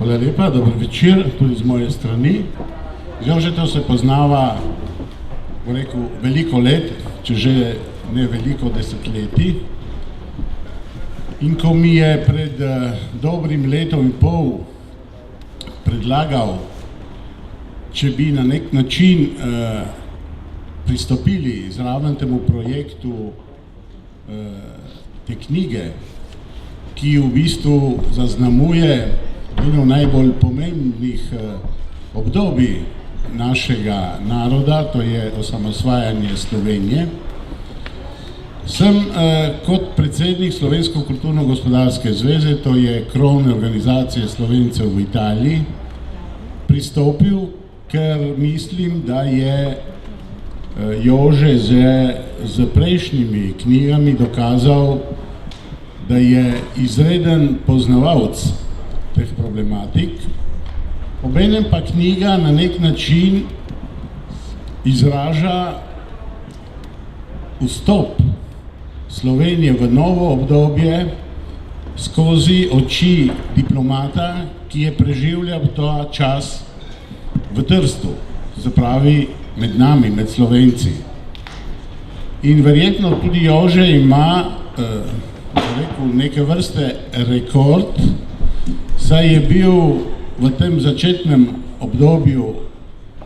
Hvala lepa, dober večer, tudi z moje strani. Z Jožetom se poznava, bo rekel, veliko let, če že ne veliko desetletij. In ko mi je pred dobrim letom in pol predlagal, če bi na nek način pristopili zraven temu projektu te knjige, ki v bistvu zaznamuje eno najbolj pomembnih obdobij našega naroda, to je osamosvajanje Slovenije. Sem kot predsednik Slovensko kulturno-gospodarske zveze, to je krovne organizacije Slovencev v Italiji, pristopil, ker mislim, da je Jože z prejšnjimi knjigami dokazal, da je izreden poznavalec teh problematik. Obenem pa knjiga na nek način izraža vstop Slovenije v novo obdobje skozi oči diplomata, ki je preživljal ta čas v Trstu, se pravi med nami, med Slovenci. In verjetno tudi Jože ima neke vrste rekord, saj je bil v tem začetnem obdobju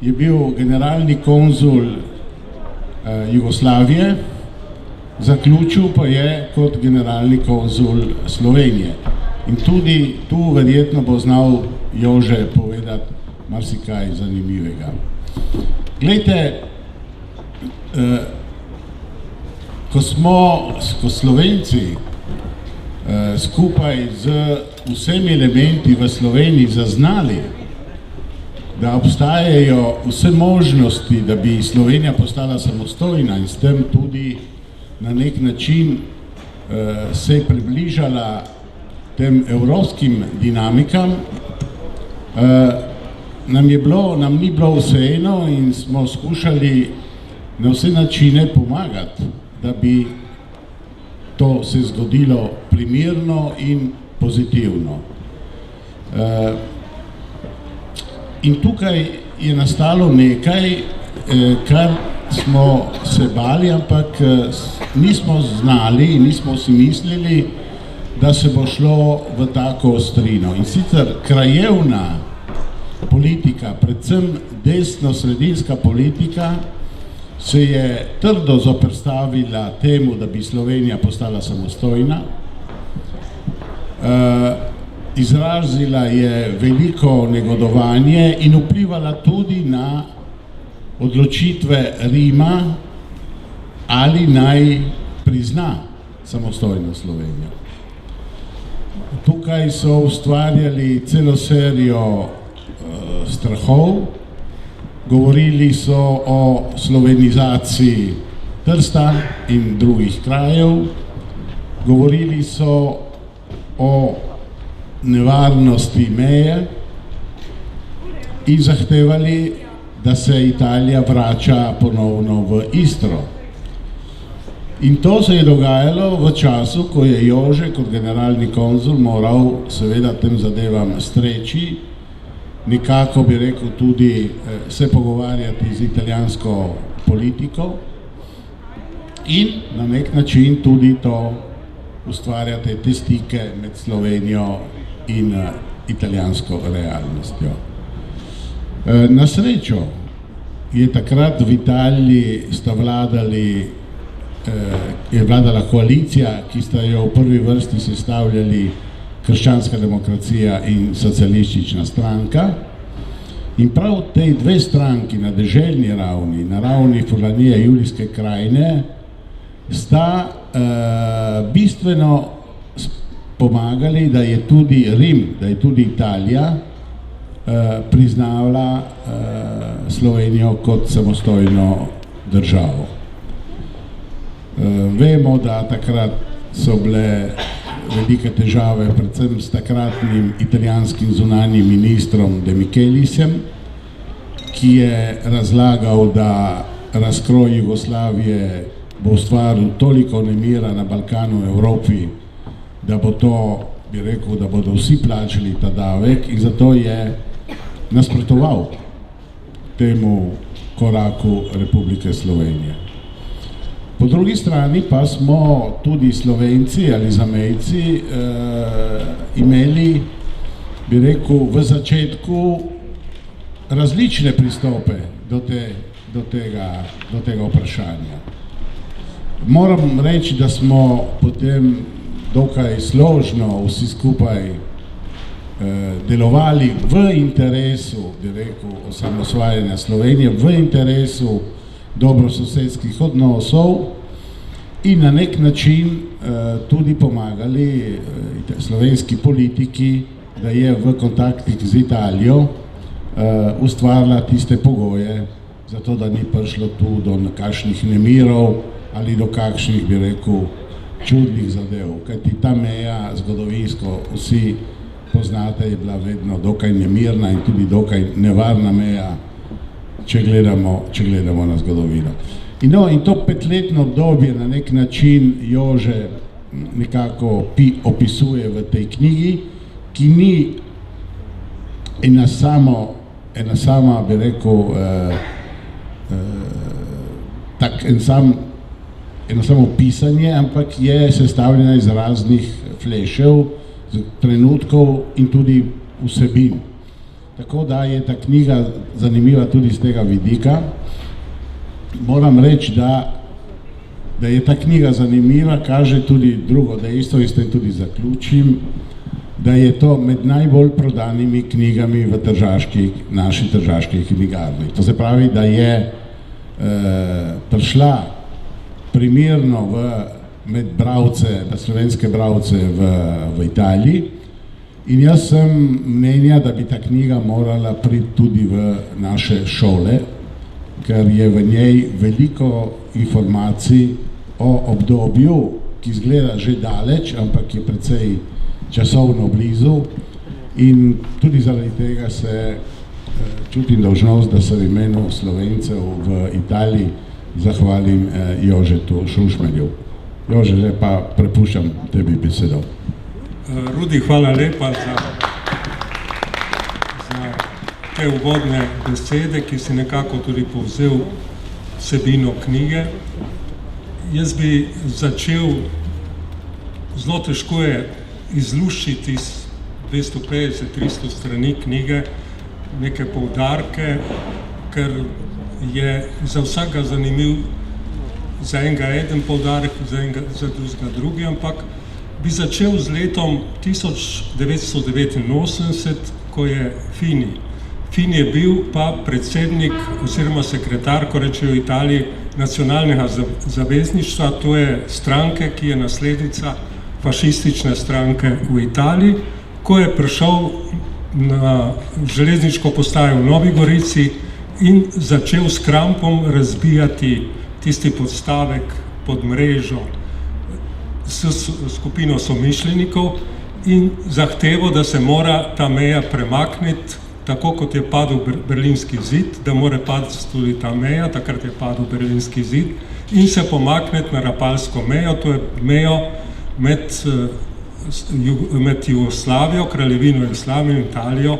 je bil generalni konzul Jugoslavije, zaključil pa je kot generalni konzul Slovenije. In tudi tu verjetno bo znal Jože povedati marsikaj zanimivega. Glejte, ko smo Slovenci skupaj z vsemi elementi v Sloveniji zaznali, da obstajajo vse možnosti, da bi Slovenija postala samostojna in s tem tudi na nek način se približala tem evropskim dinamikam, nam ni bilo vseeno in smo skušali na vse načine pomagati, da bi to se zgodilo primerno in pozitivno. In tukaj je nastalo nekaj, kar smo se bali, ampak nismo znali in nismo si mislili, da se bo šlo v tako ostrino. In sicer krajevna politika, predvsem desno-sredinska politika, se je trdo zoperstavila temu, da bi Slovenija postala samostojna. Izrazila je veliko negodovanje in vplivala tudi na odločitve Rima, ali naj prizna samostojno Slovenijo. Tukaj so ustvarjali celo serijo strahov, govorili so o slovenizaciji Trsta in drugih krajev, govorili so o nevarnosti meje in zahtevali, da se Italija vrača ponovno v Istro. In to se je dogajalo v času, ko je Jože kot generalni konzul moral seveda tem zadevam streči, nekako bi rekel tudi se pogovarjati z italijansko politiko in na nek način tudi to ustvarjate te stike med Slovenijo in italijansko realnostjo. Na srečo je takrat v Italiji je vladala koalicija, ki sta jo v prvi vrsti sestavljali Krščanska demokracija in Socialistična stranka. In prav te dve stranki na deželni ravni, na ravni Furlanije Julijske krajine, sta bistveno pomagali, da je tudi Rim, da je tudi Italija priznavala Slovenijo kot samostojno državo. Vemo, da takrat so bile velike težave, predvsem s takratnim italijanskim zunanjim ministrom De Michelisem, ki je razlagal, da razkroj Jugoslavije bo ustvaril toliko nemira na Balkanu, Evropi, da bo to bi rekel, da bodo vsi plačali ta davek in zato je nasprotoval temu koraku Republike Slovenije. Po drugi strani pa smo tudi Slovenci ali zamejci imeli, bi rekel, v začetku različne pristope do tega vprašanja. Moram reči, da smo potem dokaj složno vsi skupaj delovali v interesu, bi rekel, osamosvajanja Slovenije, v interesu dobrososedskih odnosov in na nek način tudi pomagali slovenski politiki, da je v kontaktih z Italijo ustvarila tiste pogoje, zato da ni prišlo tu do kakšnih nemirov ali do kakšnih, bi rekel, čudnih zadev. Kajti ta meja zgodovinsko vsi poznate, je bila vedno dokaj nemirna in tudi dokaj nevarna meja, če gledamo na zgodovino. In to petletno obdobje na nek način Jože nekako opisuje v tej knjigi, ki ni ena sama, bi rekel, eno samo pisanje, ampak je sestavljena iz raznih flešev, trenutkov in tudi vsebin. Tako da je ta knjiga zanimiva tudi z tega vidika. Moram reči, da je ta knjiga zanimiva, kaže tudi drugo dejstvo, in s tem tudi zaključim, da je to med najbolj prodanimi knjigami v naši tržaški knjigarni. To se pravi, da je prišla primerno med bralce, slovenske bralce v Italiji, in jaz sem mnenja, da bi ta knjiga morala priti tudi v naše šole, ker je v njej veliko informacij o obdobju, ki izgleda že daleč, ampak je precej časovno blizu, in tudi zaradi tega se čutim dolžnost, da se v imenu Slovencev v Italiji zahvalim Jožetu Šušmelju. Jože, zdaj pa prepuščam tebi besedo. Rudi, hvala lepa za te uvodne besede, ki si nekako tudi povzel vsebino knjige. Jaz bi začel, zelo težko je izluščiti iz 250-300 strani knjige neke poudarke, ker je za vsega zanimiv, za enega eden poudarek, za enega za drugega drugi, ampak bi začel z letom 1989, ko je Fini. Fini je bil pa predsednik oziroma sekretar, ko rečejo v Italiji, nacionalnega zavezništva, to je stranke, ki je naslednica fašistične stranke v Italiji. Ko je prišel na železniško postajo v Novi Gorici in začel s krampom razbijati tisti podstavek pod mrežo s skupino somišljenikov in zahtevo, da se mora ta meja premakniti, tako kot je padel Berlinski zid, da mora paditi tudi ta meja, takrat je padel Berlinski zid, in se pomakniti na Rapalsko mejo, to je mejo med Jugoslavijo, Kraljevino Jugoslavijo in Italijo,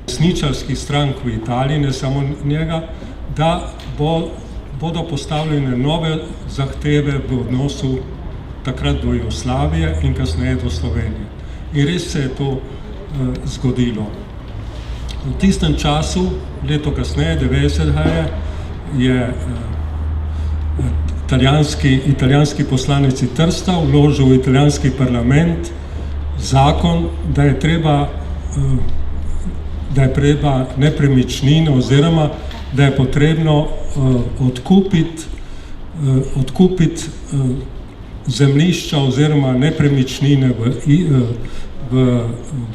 desničarskih strank v Italiji, ne samo njega, da bodo postavljene nove zahteve v odnosu takrat do Jugoslavije in kasneje do Slovenije. In res se je to zgodilo. V tistem času, leto kasneje, 90. je italijanski poslanec iz Trsta vložil v italijanski parlament zakon, da je treba nepremičnino oziroma da je potrebno odkupiti zemljišča oziroma nepremičnine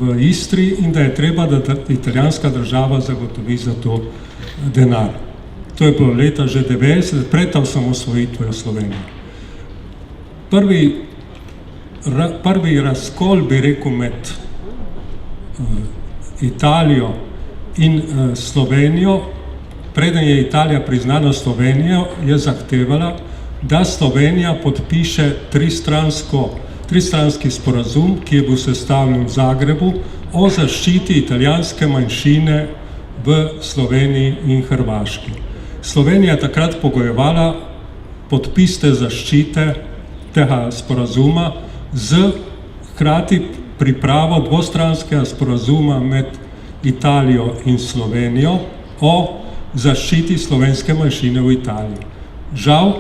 v Istri in da je treba, da italijanska država zagotovi za to denar. To je bilo leta že 90, pred osamosvojitvijo Slovenije. Prvi razkol, bi rekel, med Italijo in Slovenijo, preden je Italija priznala Slovenijo, je zahtevala, da Slovenija podpiše tristransko tristranski sporazum, ki je bil sestavljen v Zagrebu o zaščiti italijanske manjšine v Sloveniji in Hrvaški. Slovenija je takrat pogojevala podpis te zaščite tega sporazuma z hkrati pripravo dvostranskega sporazuma med Italijo in Slovenijo o zaščiti slovenske manjšine v Italiji. Žal,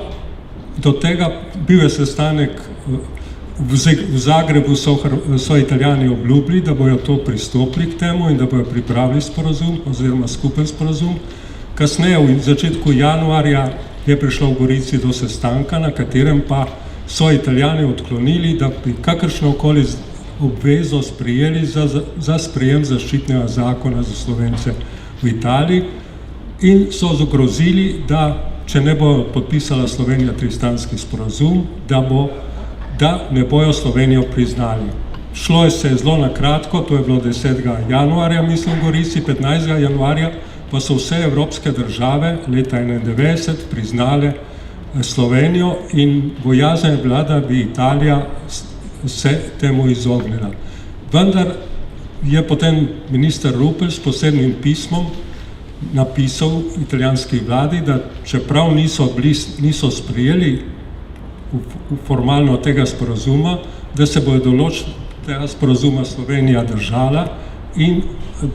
do tega bil je sestanek v Zagrebu, so Italijani obljubili, da bojo to pristopili k temu in da bojo pripravili sporazum oziroma skupen sporazum. Kasneje, v začetku januarja, je prišlo v Gorici do sestanka, na katerem pa so Italijani odklonili, da bi kakršnokoli obvezo sprejeli za sprejem zaščitnega zakona za Slovence v Italiji in so zagrozili, da če ne bo podpisala Slovenija tristranski sporazum, da ne bojo Slovenijo priznali. Šlo je se zelo na kratko, to je bilo 10. januarja, mislim, v Gorici, 15. januarja pa so vse evropske države leta 1991 priznale Slovenijo in bojazen je bila, da bi Italija se temu izognila. Vendar je potem minister Rupel s posebnim pismom napisal italijanski vladi, da čeprav niso sprejeli formalno tega sporazuma, da se bodo določili tega sporazuma Slovenija držala in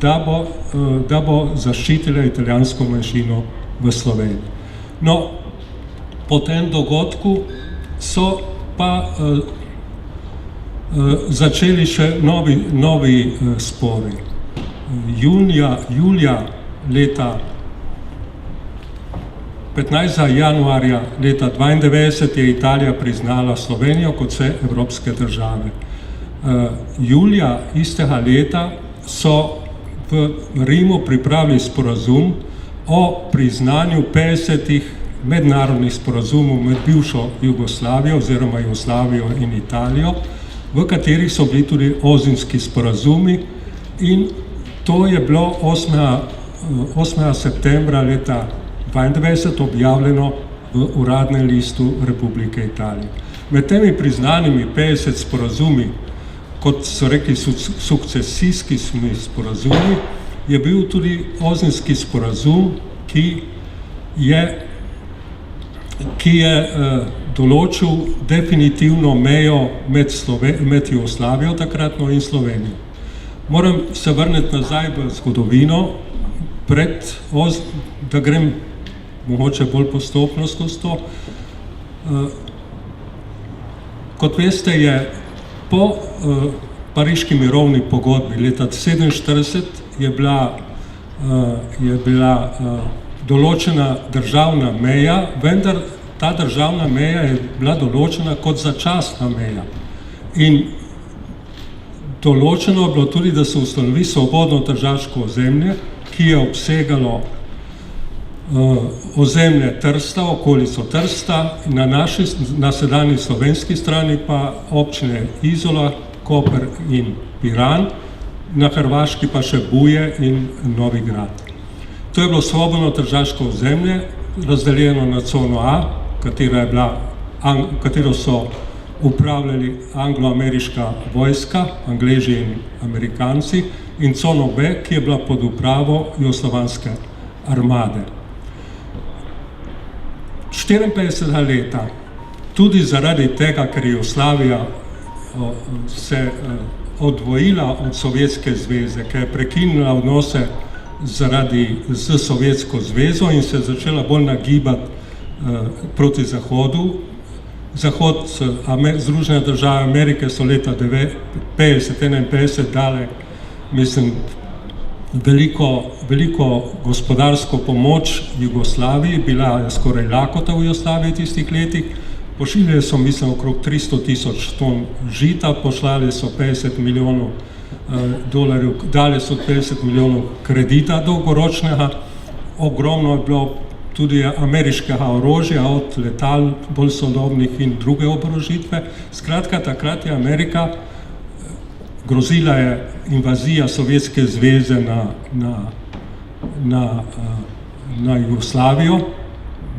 da bo zaščitila italijansko manjšino v Sloveniji. No, po tem dogodku so pa začeli še novi spori. Julija leta 15. januarja leta 1992 je Italija priznala Slovenijo kot vse evropske države. Julija istega leta so v Rimu pripravili sporazum o priznanju 50 mednarodnih sporazumov med bivšo Jugoslavijo oziroma Jugoslavijo in Italijo, v katerih so bili tudi ozinski sporazumi in to je bilo 8. septembra leta 1992 objavljeno v uradnem listu Republike Italije. Med temi priznanimi 50 sporazumi, kot so rekli sukcesijski sporazumi, je bil tudi ozinski sporazum, ki je določil definitivno mejo med Jugoslavijo takratno in Slovenijo. Moram se vrniti nazaj v zgodovino, da grem mogoče bolj postopno skozi to. Kot veste, je po Pariški mirovni pogodbi leta 1947 je bila določena državna meja, vendar ta državna meja je bila določena kot začasna meja. In določeno je bilo tudi, da se ustanovi svobodno tržaško ozemlje, ki je obsegalo ozemlje Trsta, okolico Trsta, na sedanji slovenski strani pa občine Izola, Koper in Piran, na Hrvaški pa še Buje in Novi Grad. To je bilo svobodno tržaško ozemlje, razdeljeno na cono A, katero so upravljali anglo-ameriška vojska, Angleži in Amerikanci, in cono B, ki je bila pod upravo jugoslovanske armade. 54. leta, tudi zaradi tega, ker je Jugoslavija se odvojila od Sovjetske zveze, ker je prekinila odnose z Sovjetsko zvezo in se začela bolj nagibati proti Zahodu. Združene države Amerike so leta 1950-1951 dale, mislim, veliko gospodarsko pomoč Jugoslaviji, bila je skoraj lakota v Jugoslaviji v tistih letih. Pošiljali so, mislim, okrog 300.000 ton žita, poslali so 50 milijonov dolarjev, dali so 50 milijonov kredita dolgoročnega, ogromno je bilo tudi ameriškega orožja, od letal bolj sodobnih in druge oborožitve. Skratka, takrat je Amerika grozila je invazija Sovjetske zveze na Jugoslavijo,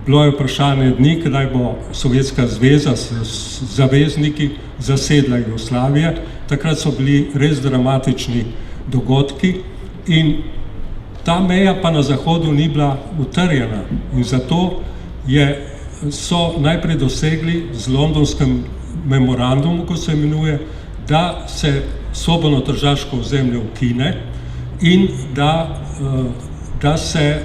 bilo je vprašanje dni, kdaj bo Sovjetska zveza s zavezniki zasedla Jugoslavije. Takrat so bili res dramatični dogodki in ta meja pa na zahodu ni bila utrjena in zato so najprej dosegli z londonskim memorandumom, ko se imenuje, da se svobodno tržaško ozemlje ukine in da se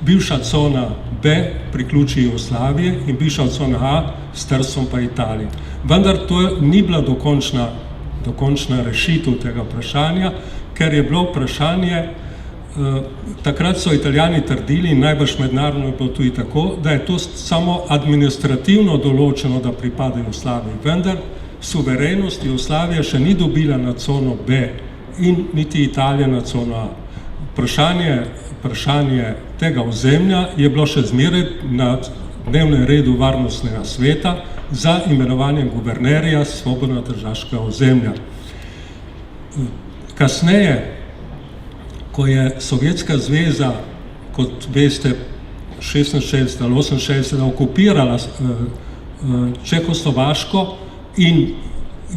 bivša cona B priključi Jugoslavije in bivša cona A s Trsom pa Italiji. Vendar to ni bila dokončna rešitev tega vprašanja, ker je bilo vprašanje, takrat so Italijani trdili in najbrž mednarodno je bilo tudi tako, da je to samo administrativno določeno, da pripada Jugoslaviji. Vendar suverenost Jugoslavije še ni dobila na cono B in niti Italija na cono A. Vprašanje tega ozemlja je bilo še zmeraj na dnevnem redu varnostnega sveta za imenovanje guvernerja svobodno tržaškega ozemlja. Kasneje, ko je Sovjetska zveza, kot veste, 66 ali 68 okupirala Čehoslovaško in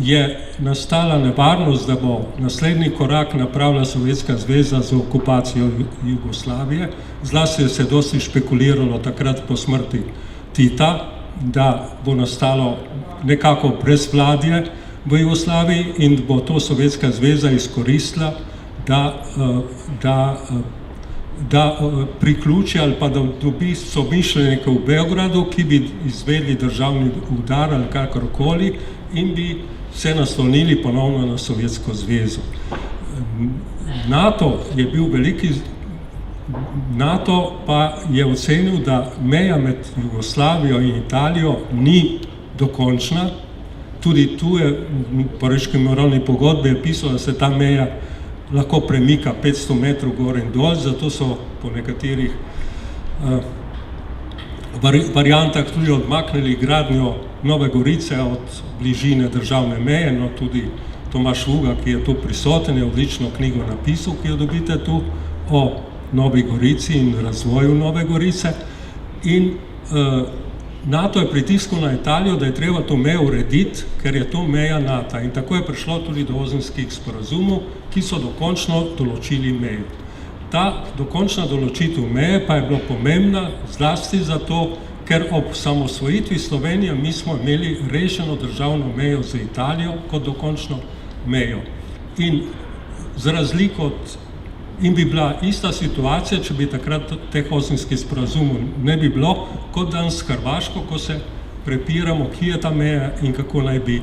je nastala nevarnost, da bo naslednji korak napravila Sovjetska zveza z okupacijo Jugoslavije. Zlasti se je dosti špekuliralo takrat po smrti Tita, da bo nastalo nekako brezvladje v Jugoslaviji in bo to Sovjetska zveza izkoristila, da priključi ali pa da dobi somišljenike v Beogradu, ki bi izvedli državni udar ali kakorkoli in bi se naslonili ponovno na Sovjetsko zvezo. NATO pa je ocenil, da meja med Jugoslavijo in Italijo ni dokončna. Tudi tu je v Pariški mirovni pogodbi je pisalo, da se ta meja lahko premika 500 metrov gor in dol, zato so po nekaterih variantah tudi odmaknili gradnjo Nove Gorice od bližine državne meje, no tudi Tomaž Vuga, ki je tu prisoten, je odlično knjigo napisal, ki jo dobite tu, o Novi Gorici in razvoju Nove Gorice. In NATO je pritiskal na Italijo, da je treba to mejo urediti, ker je to meja NATO. In tako je prišlo tudi do Ozenskih sporazumov, ki so dokončno določili mejo. Ta dokončna določitev meje pa je bila pomembna zlasti zato, ker ob samosvojitvi Slovenije mi smo imeli rešeno državno mejo z Italijo kot dokončno mejo. In za razliko in bi bila ista situacija, če bi takrat teh Ozenskih sporazumov ne bi bilo, kot danes s Hrvaško, ko se prepiramo, ki je ta meja in kako naj bi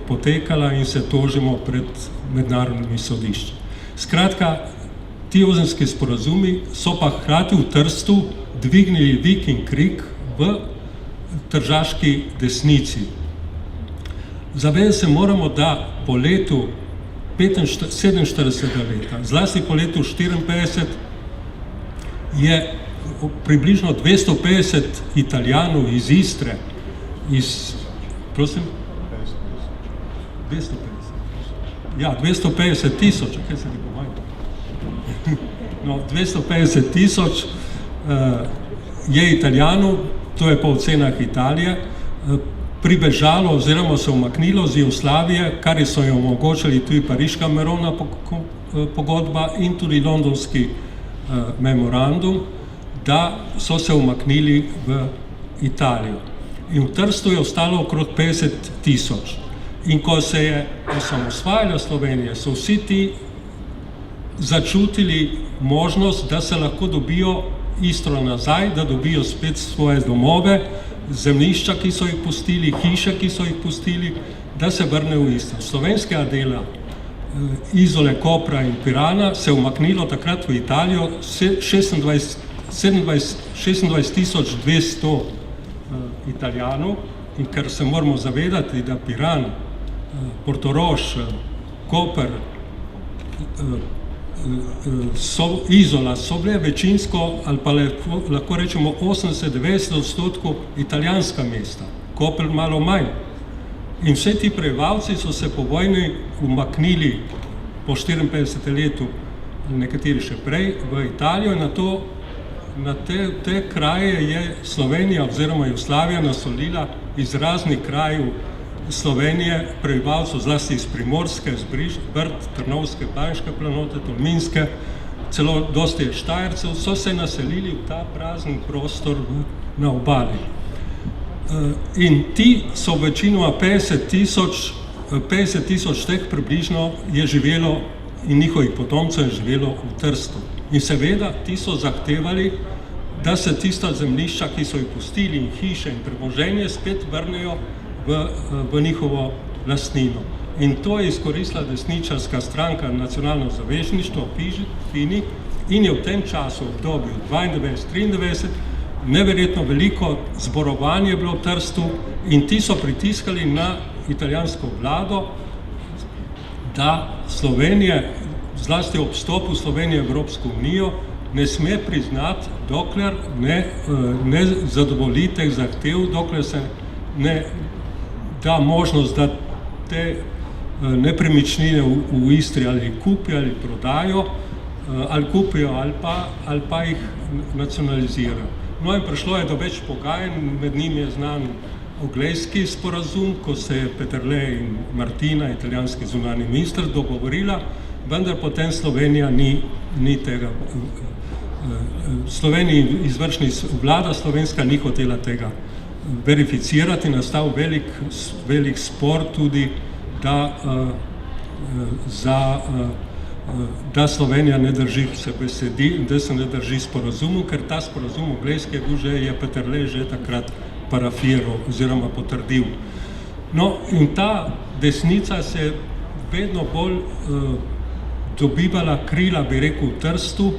potekala in se tožimo pred mednarodnimi sodišči. Skratka, ti Ozenski sporazumi so pa hkrati v Trstu dvignili vik in krik v tržaški desnici. Zavedati se moramo, da po letu 47. leta, zlasti po letu 54, je približno 250 Italijanov iz Istre, prosim? 250. Ja, 250 tisoč, kaj se ne pomajte? No, 250 tisoč je Italijanov, to je po ocenah Italije, pribežalo oziroma se umaknilo z Jugoslavije, kar so jo omogočili tudi Pariška mirovna pogodba in tudi londonski memorandum, da so se umaknili v Italijo. In v Trstu je ostalo okrog 50 tisoč. In ko se je osamosvajala Slovenija, so vsi ti začutili možnost, da se lahko dobijo Istro nazaj, da dobijo spet svoje domove, zemljišča, ki so jih pustili, hiše, ki so jih pustili, da se vrne v Istro. Slovenskega dela Izole, Kopra in Pirana se je umaknilo takrat v Italijo 26.200 Italijanov, in ker se moramo zavedati, da Piran, Portorož, Koper, Izola so bile večinsko, ali pa lahko rečemo 80-90% italijanska mesta, Koper malo manj. In vse ti prebivalci so se po vojni umaknili po 54 letu, nekateri še prej, v Italijo in na to na te kraje je Slovenija oziroma Jugoslavija nasolila iz raznih krajev Slovenije, prebivalcev zlasti iz Primorske, z Brd, Trnovske, Banjške planote, Tolminske, celo dosti Štajercev, so se naselili v ta prazen prostor na obali. In ti so večinoma 50 tisoč teh približno je živelo in njihovih potomcev je živelo v Trstu. In seveda ti so zahtevali, da se tista zemljišča, ki so jih pustili, in hiše in premoženje spet vrnejo v njihovo lastnino. In to je izkoristila desničarska stranka Nacionalno zavezništvo, FINI, in je v tem času, v obdobju 92-93, neverjetno veliko zborovanje bilo v Trstu in ti so pritiskali na italijansko vlado, da Slovenije, zlasti ob vstopu Slovenije v Evropsko unijo, ne sme priznati, dokler ne zadovolji teh zahtev, dokler se ne da možnost, da te nepremičnine v Istri ali kupijo ali prodajo, ali kupijo ali pa jih nacionalizirajo. No in prišlo je do več pogajanj, med njimi je znan Oglejski sporazum, ko se je Peterle in Martina, italijanski zunanji minister, dogovorila, vendar potem Slovenija ni tega, Sloveniji izvršni vlada slovenska ni hotela tega verificirati, nastal velik spor tudi, da Slovenija ne drži se besedi, da se ne drži sporazumu, ker ta sporazum Oglejski je Peterle že takrat parafiral oziroma potrdil. No, in ta desnica se je vedno bolj dobivala krila, bi rekel, v Trstu,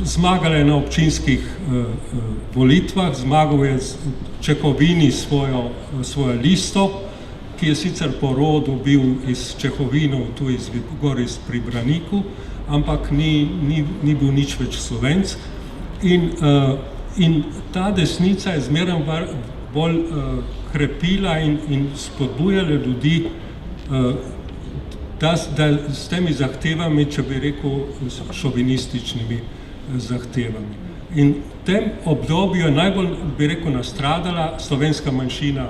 zmagala je na občinskih volitvah, zmagal je Čehovini svojo listo, ki je sicer po rodu bil iz Čehovinov, tu iz pri Braniku, ampak ni bil nič več Slovenc. In ta desnica je zmeraj bolj krepila in spodbujala ljudi, da s temi zahtevami, če bi rekel, šovinističnimi zahtevami. In v tem obdobju je najbolj, bi rekel, nastradala slovenska manjšina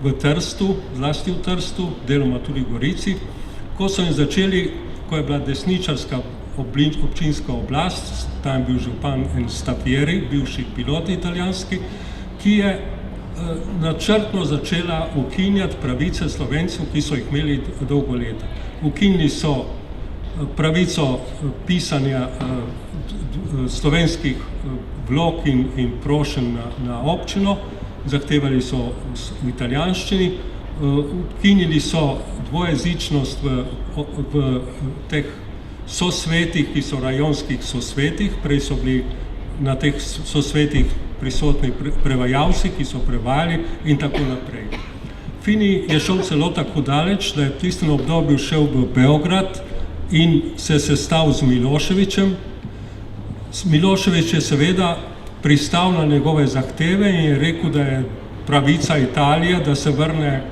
v Trstu, zlasti v Trstu, deloma tudi v Gorici, ko so jim začeli, ko je bila desničarska občinska oblast, tam je bil župan Stapieri, bivši pilot italijanski, ki je načrtno začela ukinjati pravice Slovencev, ki so jih imeli dolgo leta. Ukinili so pravico pisanja slovenskih vlog in prošenj na občino, zahtevali so v italijanščini, ukinili so dvojezičnost v teh sosvetih, ki so rajonskih sosvetih, prej so bili na teh sosvetih prisotni prevajalci, ki so prevajali in tako naprej. Fini je šel celo tako daleč, da je v tistem obdobju šel v Beograd in se sestal z Miloševićem. Milošević je seveda pristal na njegove zahteve in je rekel, da je pravica Italije, da se vrne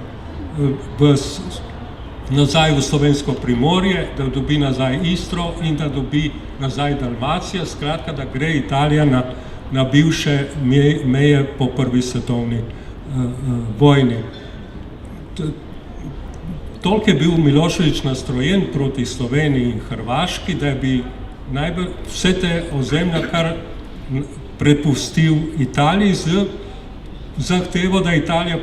nazaj v slovensko primorje, da dobi nazaj Istro in da dobi nazaj Dalmacijo, skratka, da gre Italija na bivše meje po prvi svetovni vojni. Toliko je bil Milošević nastrojen proti Sloveniji in Hrvaški, da bi vse te ozemlja kar prepustil Italiji z zahtevo, da Italija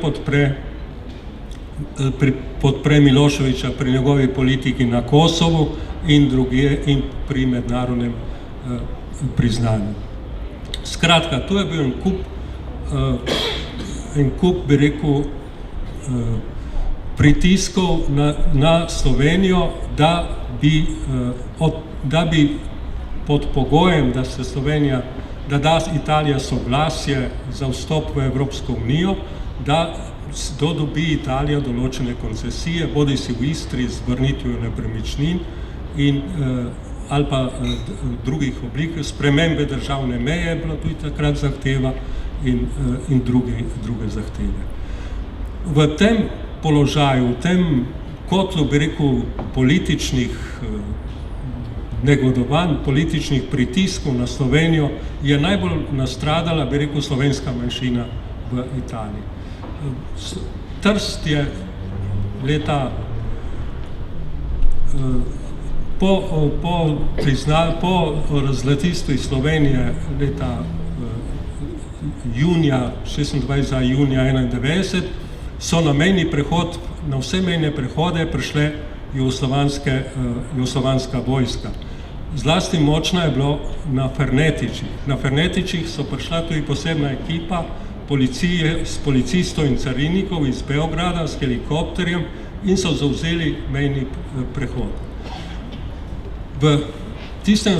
podpre Miloševića pri njegovi politiki na Kosovu in drugje in pri mednarodnem priznanju. Skratka, tu je bil en kup, bi rekel, pritiskov na Slovenijo, da bi pod pogojem, da da Italija soglasje za vstop v Evropsko unijo, da dobi Italija določene koncesije, bodisi v Istri z vrnitvijo nepremičnin ali pa drugih oblik, spremembe državne meje je bila tudi takrat zahteva in druge zahteve. V tem položaju, v tem kotlu, bi rekel, političnih negodovanj, političnih pritiskov na Slovenijo je najbolj nastradala, bi rekel, slovenska manjšina v Italiji. Trst je leta po razglasitvi Slovenije leta junija, 26. junija 91, so na mejni prehod, na vse mejne prehode prišle jugoslovanska vojska. Zlasti močna je bilo na Fernetičih. Na Fernetičih so prišla tudi posebna ekipa policije, s policistov in carinikov iz Beograda s helikopterjem in so zavzeli mejni prehod. V tistem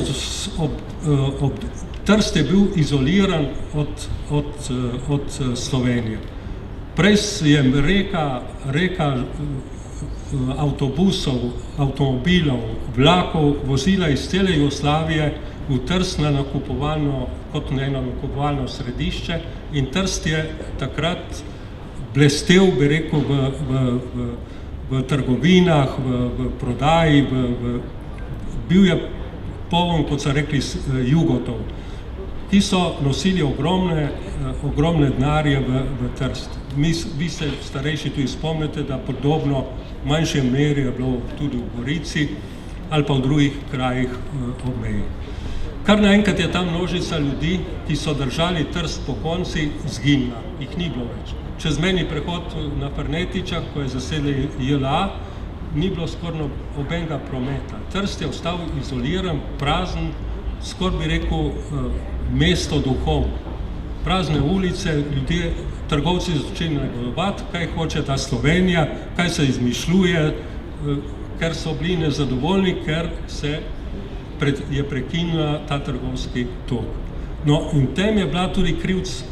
Trst je bil izoliran od Slovenije. Prej je reka avtobusov, avtomobilov, vlakov vozila iz cele Jugoslavije v Trst na kot eno nakupovalno središče in Trst je takrat blestel, bi rekel, v trgovinah, v prodaji, bil je poln, kot so rekli, jugotov, ki so nosili ogromne denarje v Trst. Vi se starejši tudi spomnite, da podobno v manjšem meri je bilo tudi v Gorici ali pa v drugih krajih ob meji. Kar naenkrat je ta množica ljudi, ki so držali Trst po konci, zginila. Jih ni bilo več. Čezmejni prehod na Fernetičah, ko je zasedli JLA, ni bilo skoraj nobenega prometa. Trst je ostal izoliran, prazen, skoraj bi rekel mesto duhov. Prazne ulice, ljudje, trgovci začeli negodovati, kaj hoče ta Slovenija, kaj se izmišljuje, ker so bili nezadovoljni, ker je prekinila ta trgovski tok. No, in tem je bila tudi krivc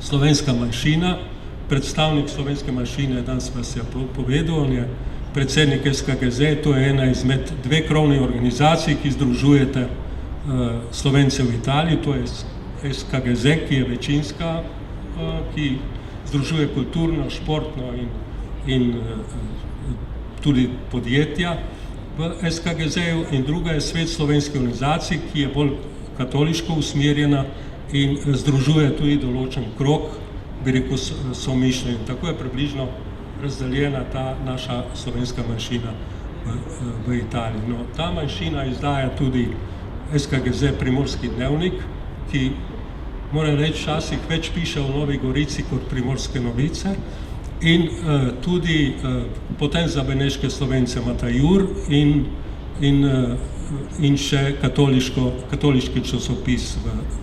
slovenska manjšina. Predstavnik slovenske manjšine, danes vas je povedal, on je predsednik SKGZ, to je ena izmed dve krovni organizacij, ki združujete Slovence v Italiji, to je SKGZ, ki je večinska, ki združuje kulturno, športno in tudi podjetja v SKGZ-ju, in druga je Svet slovenskih organizacij, ki je bolj katoliško usmerjena in združuje tudi določen krog, bi rekel, somišljenja. Tako je približno razdeljena ta naša slovenska manjšina v Italiji. No, ta manjšina izdaja tudi SKGZ Primorski dnevnik, ki, moram reči, včasih več piše o Novi Gorici kot Primorske novice, in tudi potem za beneške Slovence Matajur in še katoliški časopis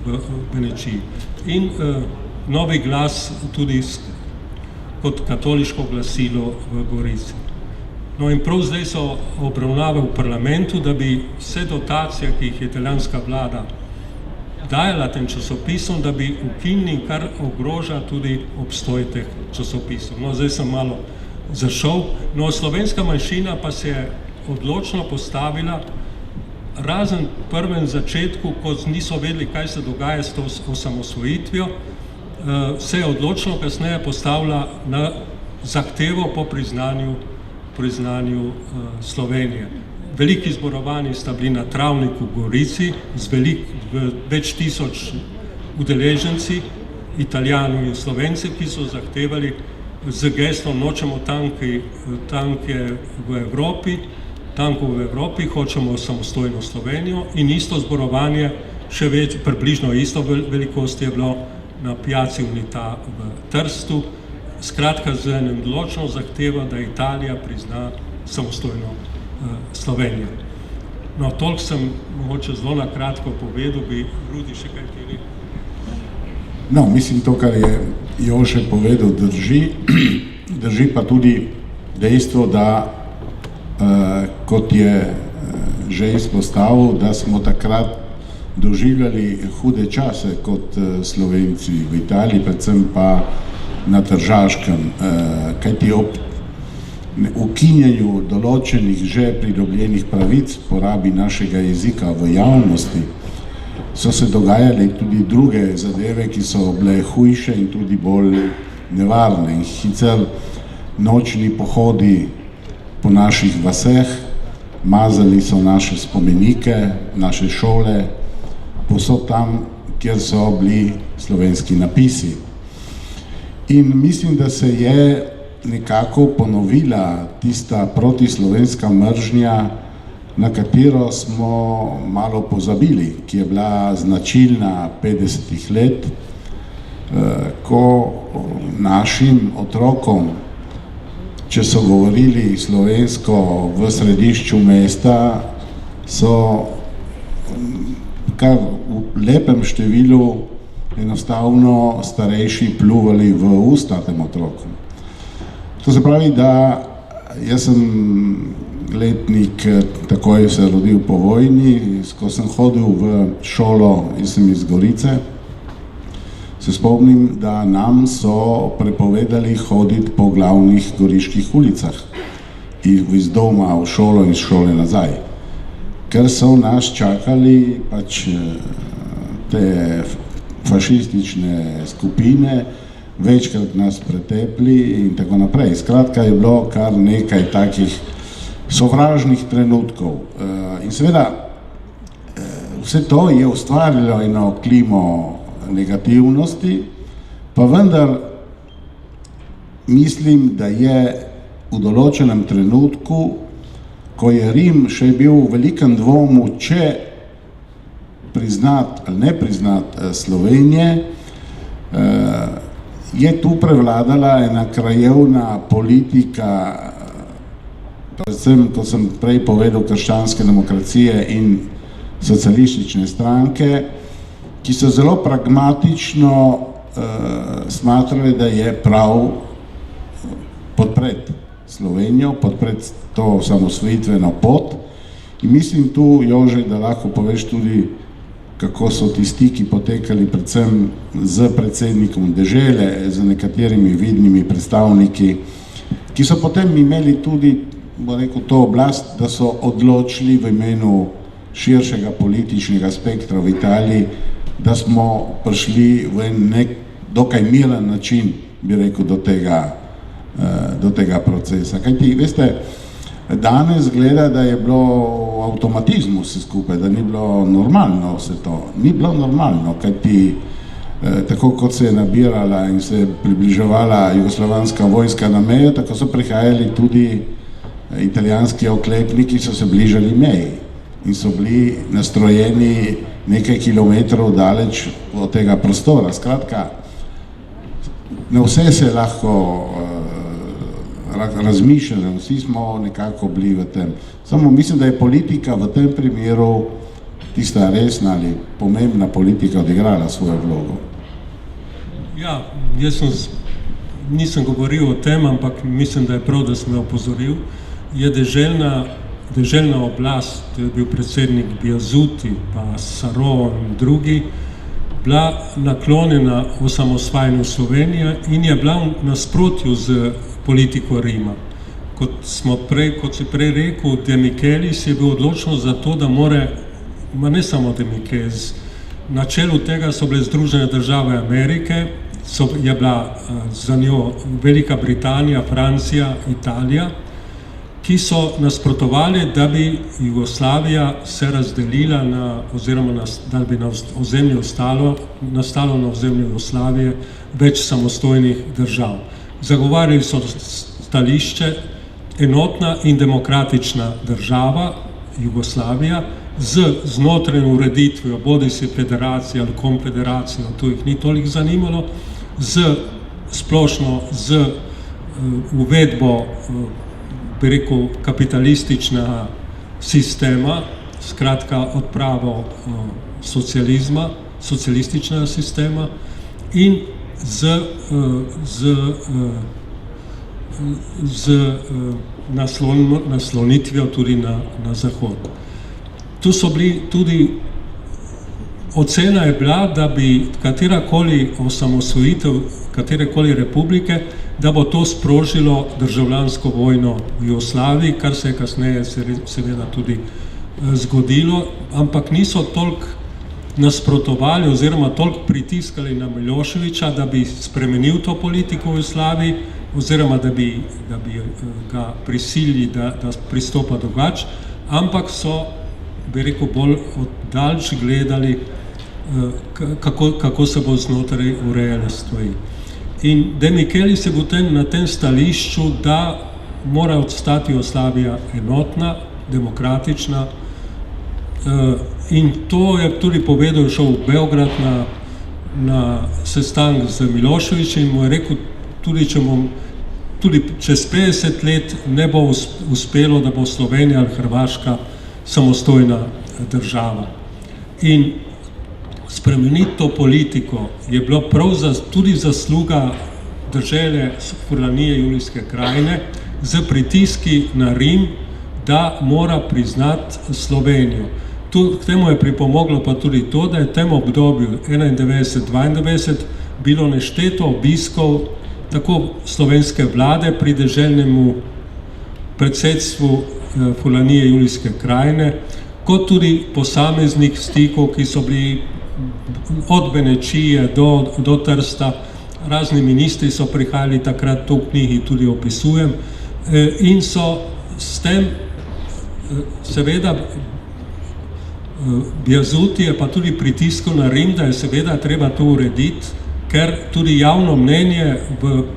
v Benečiji. In Novi glas tudi kot katoliško glasilo v Gorici. No in prav zdaj so obravnave v parlamentu, da bi vse dotacije, ki jih je italijanska vlada dajala tem časopisom, da bi ukinili, kar ogroža tudi obstoj teh časopisov. No, zdaj sem malo zašel. No, slovenska manjšina pa se je odločno postavila, razen prvem začetku, ko niso vedeli, kaj se dogaja s to osamosvojitvijo, se je odločno kasneje postavila na zahtevo po priznanju Slovenije. Veliki zborovanji sta bili na Travniku v Gorici z več tisoč udeleženci, Italijanov in Slovenci, ki so zahtevali z geslom nočemo tanke v Evropi, tankov v Evropi, hočemo samostojno Slovenijo, in isto zborovanje, še več, približno isto velikosti je bilo na Piazzi Unità v Trstu, skratka z enim odločno zahteva, da Italija prizna samostojno Slovenijo. No, toliko sem mogoče zelo na kratko povedal, bi Rudi še kaj ti rekel. No, mislim, to, kar je Jože povedal, drži pa tudi dejstvo, da kot je že izpostavil, da smo takrat doživljali hude čase kot Slovenci v Italiji, predvsem pa na Tržaškem, kajti ob ukinjanju določenih že pridobljenih pravic porabi našega jezika v javnosti so se dogajale tudi druge zadeve, ki so bile hujše in tudi bolj nevarne. In sicer nočni pohodi po naših vaseh mazali so naše spomenike, naše šole, povsod tam, kjer so bili slovenski napisi. In mislim, da se je nekako ponovila tista protislovenska mržnja, na katero smo malo pozabili, ki je bila značilna 50 let, ko našim otrokom, če so govorili slovensko v središču mesta, so kar v lepem številu enostavno starejši pljuvali v usta tem otrokom. To se pravi, da jaz sem letnik, takoj se rodil po vojni, ko sem hodil v šolo, jaz sem iz Gorice, se spomnim, da nam so prepovedali hoditi po glavnih goriških ulicah, iz doma v šolo in iz šole nazaj, ker so nas čakali pač te fašistične skupine, večkrat nas pretepli in tako naprej. Skratka je bilo kar nekaj takih sovražnih trenutkov. In seveda vse to je ustvarilo eno klimo negativnosti, pa vendar mislim, da je v določenem trenutku, ko je Rim še bil v velikem dvomu, če priznati ali ne priznati Slovenije, je tu prevladala ena krajevna politika, predvsem, kot sem prej povedal, krščanske demokracije in socialistične stranke, ki so zelo pragmatično smatrali, da je prav podpreti Slovenijo, podpreti to osamosvojitveno pot. In mislim tu, Jože, da lahko poveš tudi, kako so ti stiki potekali predvsem z predsednikom dežele, z nekaterimi vidnimi predstavniki, ki so potem imeli tudi, bo rekel, to oblast, da so odločili v imenu širšega političnega spektra v Italiji, da smo prišli v nek dokaj miren način, bi rekel, do tega procesa. Kajti, veste, danes gleda, da je bilo v avtomatizmu vse skupaj, da ni bilo normalno vse to. Ni bilo normalno, kajti tako kot se je nabirala in se je približevala jugoslovanska vojska na mejo, tako so prihajali tudi italijanski oklepniki, so se bližali meji in so bili nastrojeni nekaj kilometrov daleč od tega prostora. Skratka, na vse se lahko razmišljali, vsi smo nekako bili v tem. Samo mislim, da je politika v tem primeru tista resna ali pomembna politika odigrala svojo vlogo. Ja, jaz nisem govoril o tem, ampak mislim, da je prav, da sem me opozoril. Je deželna oblast, to je bil predsednik Biazuti, pa Saron in drugi, bila naklonjena osamosvajanju Slovenije in je bila v nasprotju z politiko Rima. Kot si prej rekel, De Michelis je bil odločno za to, da ne samo De Michelis, na čelu tega so bile Združene države Amerike, je bila za njo Velika Britanija, Francija, Italija, ki so nasprotovali, da bi Jugoslavija se razdelila oziroma da bi nastalo na ozemlju Jugoslavije več samostojnih držav. Zagovarjali so stališče enotna in demokratična država Jugoslavija z notranjo ureditvijo, bodisi federacije ali konfederacijo, to jih ni toliko zanimalo, splošno z uvedbo, bi rekel, kapitalističnega sistema, skratka odpravo socialističnega sistema in z naslonitvijo tudi na Zahod. Tu so bili tudi, ocena je bila, da bi katerakoli osamosvojitev, katerekoli republike, da bo to sprožilo državljansko vojno v Jugoslaviji, kar se je kasneje seveda tudi zgodilo, ampak niso toliko nasprotovali oziroma toliko pritiskali na Miloševića, da bi spremenil to politiko v Jugoslaviji oziroma da bi ga prisilili, da pristopa drugače, ampak so, bi rekel, bolj oddalč gledali, kako se bo znotraj urejale stvari. In De Michelis je bil na tem stališču, da mora ostati Jugoslavija enotna, demokratična, in to je tudi povedal, šel v Beograd na sestanek z Miloševićem in mu je rekel, tudi čez 50 let ne bo uspelo, da bo Slovenija ali Hrvaška samostojna država. In spremeniti to politiko je bilo prav tudi zasluga dežele Furlanije Julijske krajine z pritiski na Rim, da mora priznati Slovenijo. K temu je pripomoglo pa tudi to, da je v tem obdobju 1991-1992 bilo nešteto obiskov tako slovenske vlade pri deželnemu predsedstvu Furlanije Julijske krajine, kot tudi posameznih stikov, ki so bili od Benečije do Trsta. Razni ministri so prihajali takrat, to v knjigi tudi opisujem, in so s tem seveda Bjazuti pa tudi pritiskal na Rim, da je seveda treba to urediti, ker tudi javno mnenje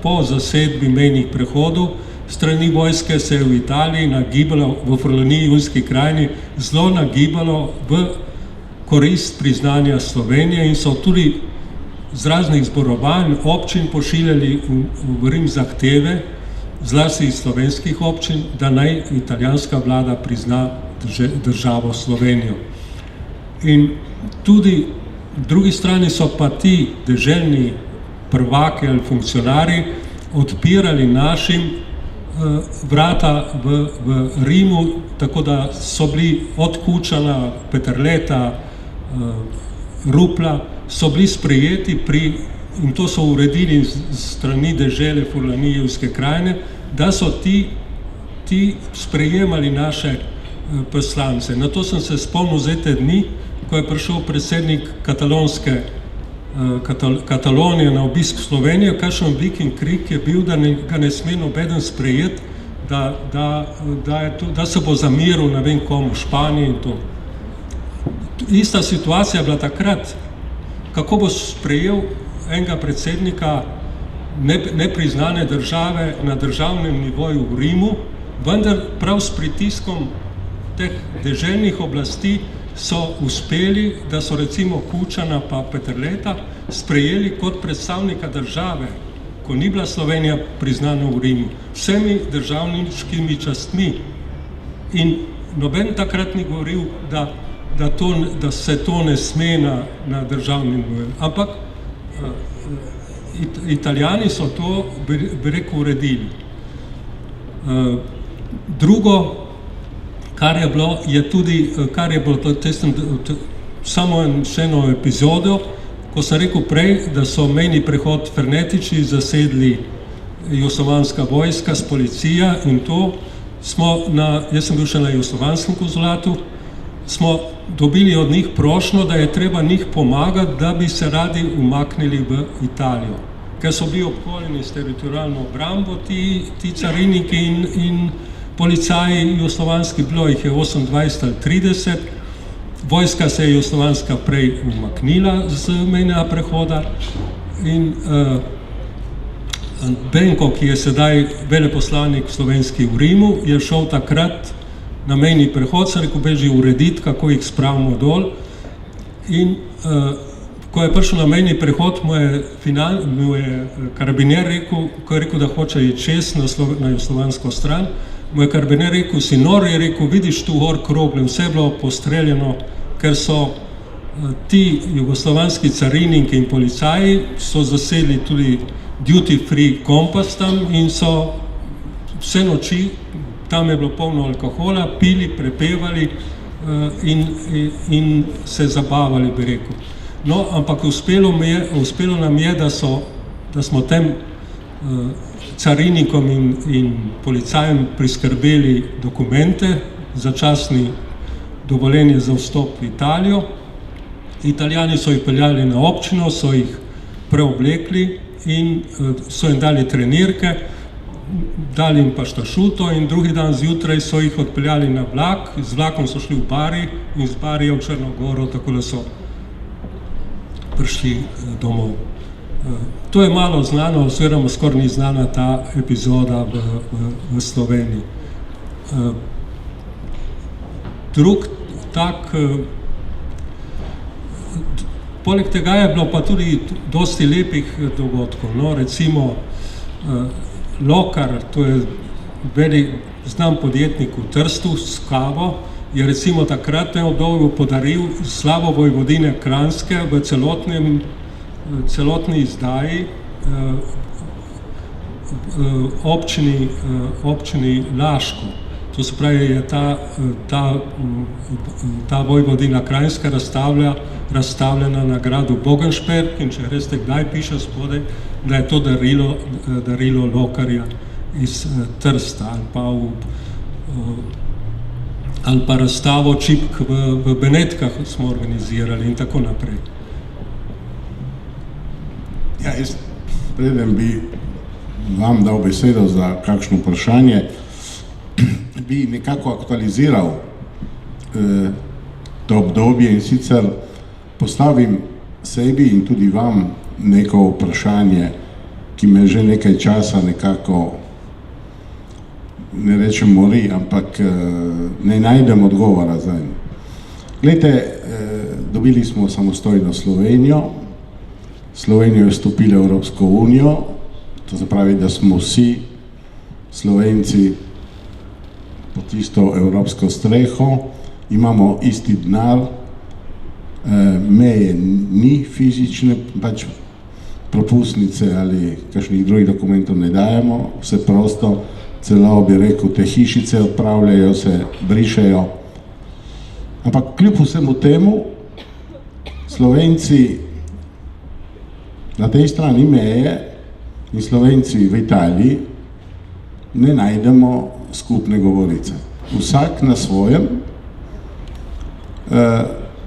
po zasedbi mejnih prehodov strani vojske se je v Italiji nagibalo, v Furlaniji Julijski krajini zelo nagibalo v korist priznanja Slovenije in so tudi z raznih zborovanj občin pošiljali v Rim zahteve, zlasti iz slovenskih občin, da naj italijanska vlada prizna državo Slovenijo. In tudi v drugi strani so pa ti deželni prvaki ali funkcionari odpirali našim vrata v Rimu, tako da so bili od Kučana, Peterleta, Rupla, so bili sprejeti in to so uredili strani dežele Furlanije Julijske krajine, da so ti sprejemali naše poslance. Na to sem se spomnil zdaj te dni, ko je prišel predsednik Katalonije na obisk Slovenijo, kakšen vik in krik je bil, da ga ne sme nobeden sprejeti, da se bo zamiril ne vem komu, v Španiji in to. Ista situacija je bila takrat, kako bo sprejel enega predsednika nepriznane države na državnem nivoju v Rimu, vendar prav s pritiskom teh deželnih oblasti so uspeli, da so recimo Kučana pa Peterleta sprejeli kot predstavnika države, ko ni bila Slovenija priznana v Rimu, vsemi državniškimi častmi. In noben takrat ni govoril, da se to ne sme na državnem nivoju. Ampak Italijani so to, bi rekel, uredili. Drugo, kar je bilo, samo še eno epizodo, ko sem rekel prej, da so mejni prehod Fernetiči zasedli jugoslovanska vojska s policija in to jaz sem bil še na jugoslovanskem konzulatu, smo dobili od njih prošnjo, da je treba njih pomagati, da bi se radi umaknili v Italijo. Ker so bili obkoljeni s teritorijalno obrambo, ti cariniki in policaji jugoslovanski, bilo jih je 28 ali 30, vojska se je jugoslovanska prej umaknila z mejnega prehoda in Benko, ki je sedaj veleposlanik slovenski v Rimu, je šel takrat na mejni prehod, sem rekel, beži urediti, kako jih spravimo dol. In ko je prišel na mejni prehod, mu je karabiner rekel, ko je rekel, da hoče iti čez na jugoslovansko stran, mu je karabiner rekel, si nor, je rekel, vidiš tu gor krogle, vse je bilo postreljeno, ker so ti jugoslovanski cariniki in policaji so zasedli tudi duty free kompas tam in so vse noči, tam je bilo polno alkohola, pili, prepevali in se zabavali, bi rekel. No, ampak uspelo nam je, da smo tem carinikom in policajem priskrbeli dokumente, začasni dovoljenje za vstop v Italijo. Italijani so jih peljali na občino, so jih preoblekli in so jim dali trenirke. dali jim pa štašuto in drugi dan zjutraj so jih odpeljali na vlak, z vlakom so šli v Bari in z Barija v Črnogoro, tako da so prišli domov. To je malo znano, oziroma skoraj ni znana ta epizoda v Sloveniji. Drug tak, poleg tega je bilo pa tudi dosti lepih dogodkov, no, recimo Lokar, to je znan podjetnik v Trstu s kavo, je recimo takratnem obdobju podaril slavo Vojvodine Kranjske v celotni izdaji občini Laško. To se pravi, je ta Vojvodina Kranjska razstavljena na gradu Bogenšperk in če greste, kdaj piše spodaj, da je to darilo Lokarja iz Trsta ali pa razstavo čipk v Benetkah smo organizirali in tako naprej. Ja, jaz preden bi vam dal besedo za kakšno vprašanje, bi nekako aktualiziral to obdobje in sicer postavim sebi in tudi vam neko vprašanje, ki me že nekaj časa nekako, ne rečem mori, ampak ne najdem odgovora zdaj. Glejte, dobili smo samostojno Slovenijo, Slovenija je vstopila v Evropsko unijo, to se pravi, da smo vsi Slovenci pod isto evropsko streho, imamo isti denar, meje ni fizične, pač propustnice ali kakšnih drugih dokumentov ne dajemo, vse prosto, celo bi rekel, te hišice odpravljajo se, brišejo. Ampak kljub vsemu temu, Slovenci na tej strani meje in Slovenci v Italiji ne najdemo skupne govorice. Vsak na svojem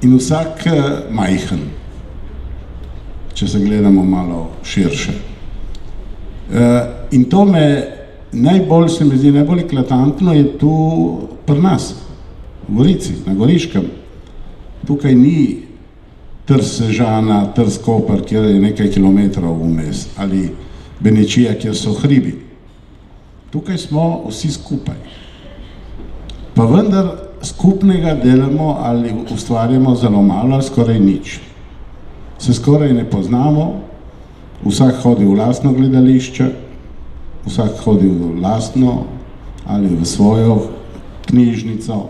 in vsak majhen, če se gledamo malo širše. In to najbolj se mi zdi, najbolj eklatantno je tu pri nas, v Gorici, na Goriškem. Tukaj ni Trst Sežana, Trst Koper, kjer je nekaj kilometrov vmes, ali Benečija, kjer so hribi. Tukaj smo vsi skupaj. Pa vendar skupnega delamo ali ustvarjamo zelo malo ali skoraj nič. Se skoraj ne poznamo, vsak hodi v lastno gledališče, vsak hodi v lastno ali v svojo knjižnico,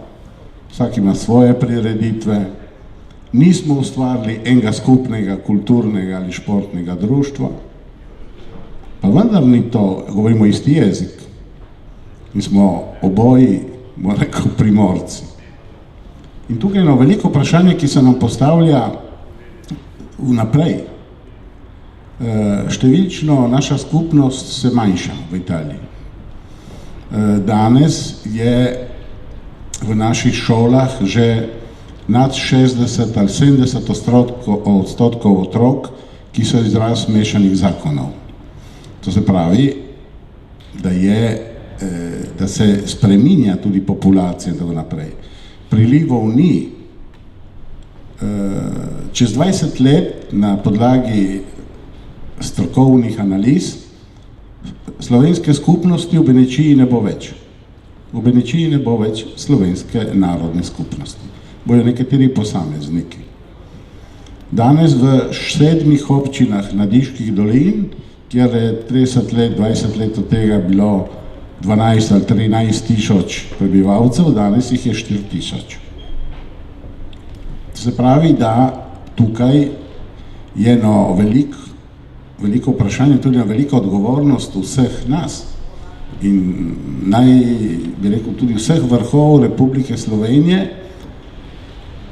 vsak ima svoje prireditve. Nismo ustvarili enega skupnega kulturnega ali športnega društva, pa vendar ni to, govorimo isti jezik. Mi smo oboji, moram rekel, Primorci. In tukaj je eno veliko vprašanje, ki se nam postavlja vnaprej. Številčno naša skupnost se manjša v Italiji. Danes je v naših šolah že nad 60 ali 70 odstotkov otrok, ki so izraz mešanih zakonov. To se pravi, da se spreminja tudi populacija in tako naprej. Prilivov ni. Čez 20 let na podlagi strokovnih analiz slovenske skupnosti v Benečiji ne bo več. V Benečiji ne bo več slovenske narodne skupnosti. Bojo nekateri posamezniki. Danes v 7 občinah Nadiških dolin, kjer je 30 let, 20 let od tega bilo 12 ali 13 tisoč prebivalcev, danes jih je 4 tisoč. Se pravi, da tukaj je eno veliko vprašanje, tudi velika odgovornost vseh nas in bi rekel tudi vseh vrhov Republike Slovenije,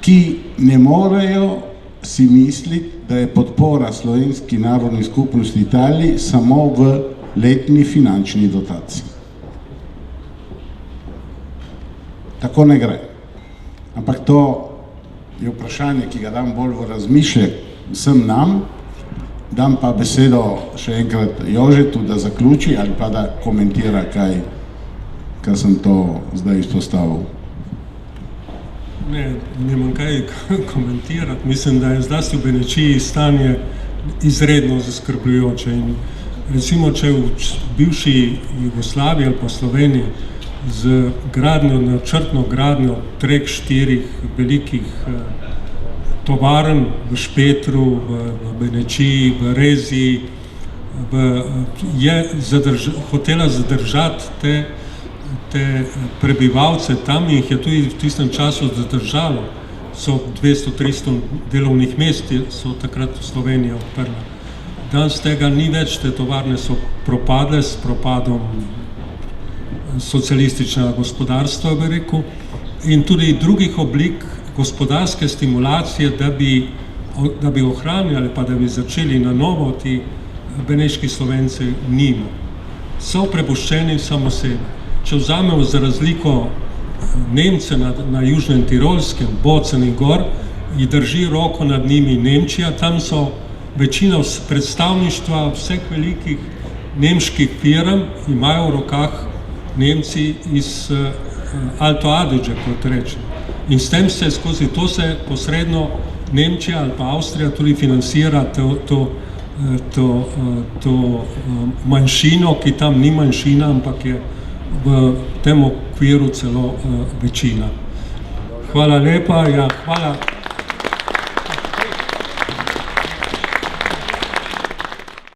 ki ne morejo si misliti, da je podpora slovenski narodni skupnosti Italiji samo v letni finančni dotaciji. Tako ne gre. Ampak to je vprašanje, ki ga dam bolj v razmišljanje vsem nam Dam pa besedo še enkrat Jožetu, da zaključi ali pa da komentira kaj, kar sem to zdaj izpostavil. Ne, nimam kaj komentirati. Mislim, da je zlasti v Benečiji stanje izredno zaskrbljujoče. In recimo, če v bivši Jugoslaviji ali pa Sloveniji z gradnjo, načrtno gradnjo 3-4 velikih tovarn v Špetru, v Benečiji, v Reziji, je hotela zadržati te prebivalce tam in jih je tudi v tistem času zadržalo. So 200-300 delovnih mest so takrat v Sloveniji odprla. Danes tega ni več, te tovarne so propadle s propadom socialističnega gospodarstva, bi rekel, in tudi drugih oblik gospodarske stimulacije, da bi ohranjali pa da bi začeli na novo ti beneški Slovenci nima. So prepuščeni samo sebi. Če vzamemo za razliko Nemce na Južnem Tirolskem, Bozen in gor, ji drži roko nad njimi Nemčija, tam so večina predstavništva vseh velikih nemških firm imajo v rokah Nemci iz Alto Adige, kot reče. In s tem se skozi to se posredno Nemčija ali pa Avstrija tudi financira to manjšino, ki tam ni manjšina, ampak je v tem okviru celo večina. Hvala lepa, ja, hvala.